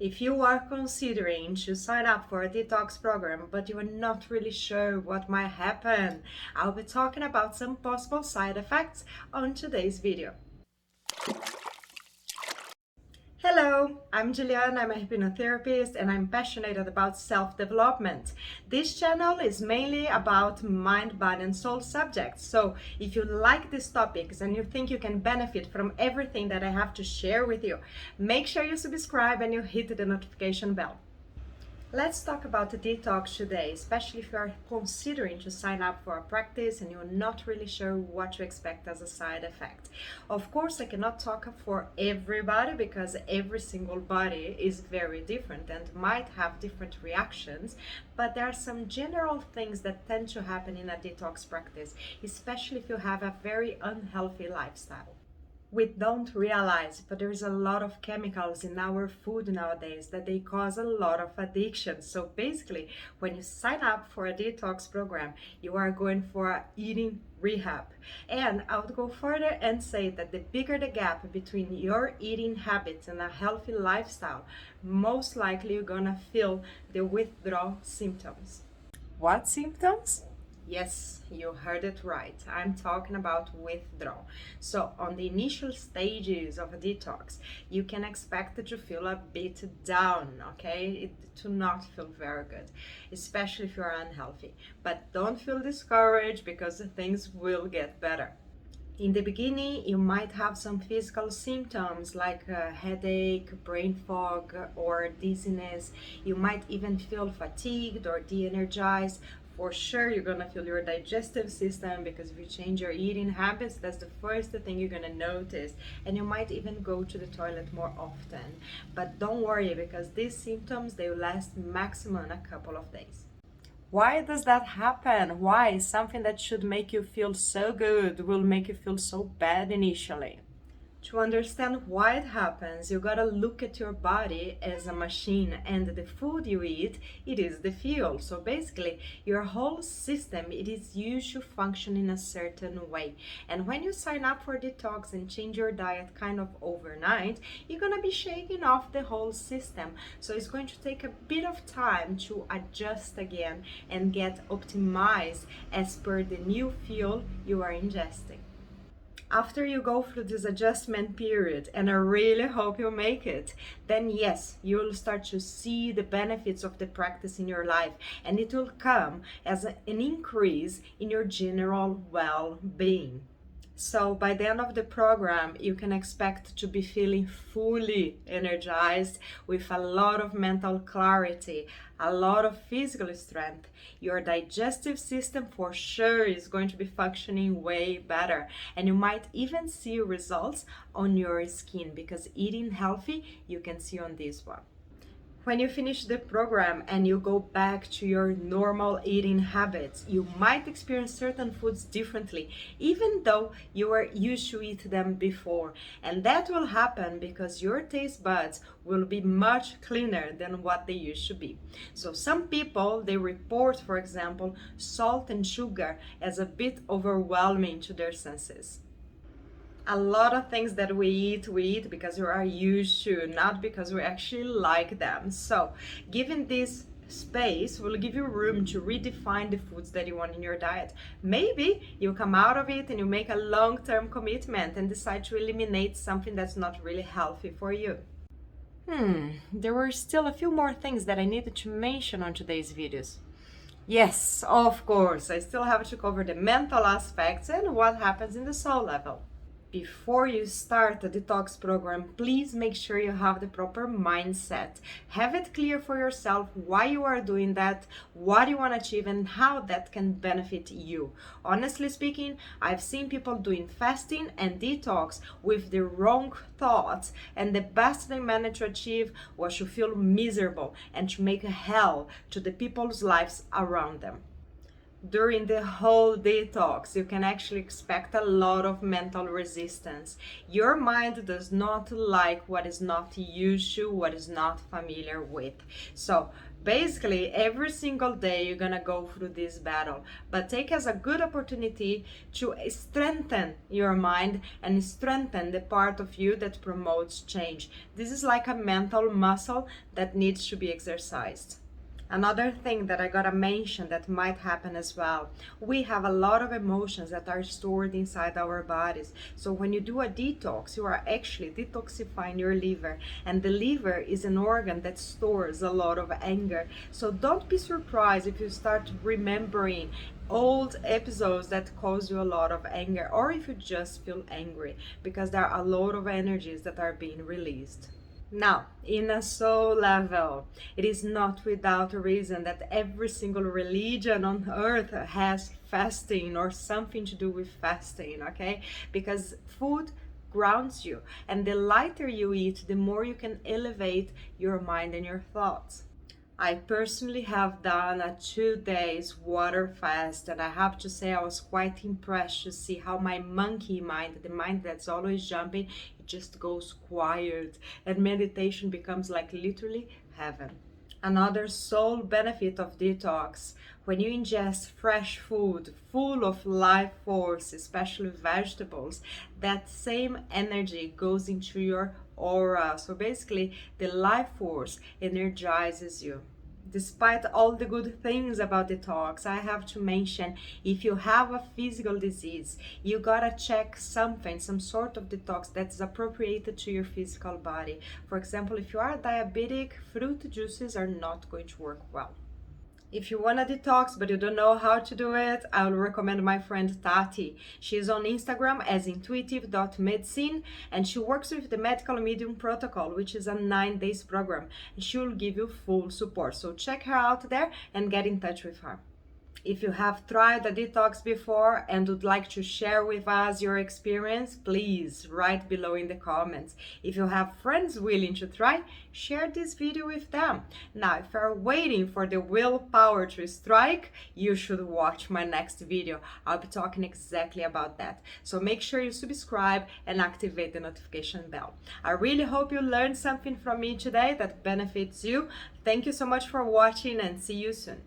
If you are considering to sign up for a detox program, but you are not really sure what might happen, I'll be talking about some possible side effects on today's video. Hello, I'm Juliana, I'm a hypnotherapist and I'm passionate about self-development. This channel is mainly about mind, body and soul subjects. So if you like these topics and you think you can benefit from everything that I have to share with you, make sure you subscribe and you hit the notification bell. Let's talk about the detox today, especially if you are considering to sign up for a practice and you're not really sure what to expect as a side effect. Of course, I cannot talk for everybody because every single body is very different and might have different reactions, but there are some general things that tend to happen in a detox practice, especially if you have a very unhealthy lifestyle. We don't realize, but there's a lot of chemicals in our food nowadays that they cause a lot of addiction. So basically, when you sign up for a detox program, you are going for a eating rehab. And I would go further and say that the bigger the gap between your eating habits and a healthy lifestyle, most likely you're gonna feel the withdrawal symptoms. What symptoms? Yes, you heard it right. I'm talking about withdrawal. So, on the initial stages of a detox, you can expect to feel a bit down, okay? To not feel very good, especially if you're unhealthy. But don't feel discouraged because things will get better. In the beginning, you might have some physical symptoms like a headache, brain fog, or dizziness. You might even feel fatigued or de-energized. For sure, you're gonna feel your digestive system because if you change your eating habits, that's the first thing you're gonna notice. And you might even go to the toilet more often. But don't worry because these symptoms, they will last maximum a couple of days. Why does that happen? Why something that should make you feel so good will make you feel so bad initially? To understand why it happens, you gotta look at your body as a machine, and the food you eat, it is the fuel. So basically, your whole system, it is used to function in a certain way. And when you sign up for detox and change your diet kind of overnight, you're gonna be shaking off the whole system. So it's going to take a bit of time to adjust again and get optimized as per the new fuel you are ingesting. After you go through this adjustment period, and I really hope you make it, then yes, you'll start to see the benefits of the practice in your life, and it will come as an increase in your general well-being. So by the end of the program, you can expect to be feeling fully energized with a lot of mental clarity, a lot of physical strength. Your digestive system for sure is going to be functioning way better. And you might even see results on your skin because eating healthy, you can see on this one. When you finish the program and you go back to your normal eating habits, you might experience certain foods differently, even though you were used to eat them before. And that will happen because your taste buds will be much cleaner than what they used to be. So some people, they report, for example, salt and sugar as a bit overwhelming to their senses. A lot of things that we eat because we are used to, not because we actually like them. So given this space will give you room to redefine the foods that you want in your diet. Maybe you come out of it and you make a long-term commitment and decide to eliminate something that's not really healthy for you. There were still a few more things that I needed to mention on today's videos. Yes, of course, I still have to cover the mental aspects and what happens in the soul level. Before you start the detox program, please make sure you have the proper mindset. Have it clear for yourself why you are doing that, what you want to achieve, and how that can benefit you. Honestly speaking, I've seen people doing fasting and detox with the wrong thoughts, and the best they managed to achieve was to feel miserable and to make a hell to the people's lives around them. during the whole detox, you can actually expect a lot of mental resistance. Your mind does not like what is not used to, what is not familiar with. So basically, every single day you're gonna go through this battle, but take as a good opportunity to strengthen your mind and strengthen the part of you that promotes change. This is like a mental muscle that needs to be exercised. Another thing that I gotta mention that might happen as well, we have a lot of emotions that are stored inside our bodies. So when you do a detox, you are actually detoxifying your liver, and the liver is an organ that stores a lot of anger. So don't be surprised if you start remembering old episodes that cause you a lot of anger, or if you just feel angry, because there are a lot of energies that are being released. Now, in a soul level, it is not without a reason that every single religion on earth has fasting or something to do with fasting, okay? Because food grounds you, and the lighter you eat, the more you can elevate your mind and your thoughts. I personally have done a 2 days water fast, and I have to say I was quite impressed to see how my monkey mind, the mind that's always jumping, it just goes quiet, and meditation becomes like literally heaven. Another sole benefit of detox, when you ingest fresh food full of life force, especially vegetables, that same energy goes into your aura. So basically, the life force energizes you. Despite all the good things about detox, I have to mention, if you have a physical disease, you gotta check something, some sort of detox that's appropriated to your physical body. For example, if you are diabetic, fruit juices are not going to work well. If you want to detox but you don't know how to do it, I will recommend my friend Tati. She's on Instagram as intuitive.medicine, and she works with the medical medium protocol, which is a 9 days program, and she will give you full support. So check her out there and get in touch with her. If you have tried a detox before and would like to share with us your experience, please write below in the comments. If you have friends willing to try, share this video with them. Now, if you're waiting for the willpower to strike, you should watch my next video. I'll be talking exactly about that. So make sure you subscribe and activate the notification bell. I really hope you learned something from me today that benefits you. Thank you so much for watching, and see you soon.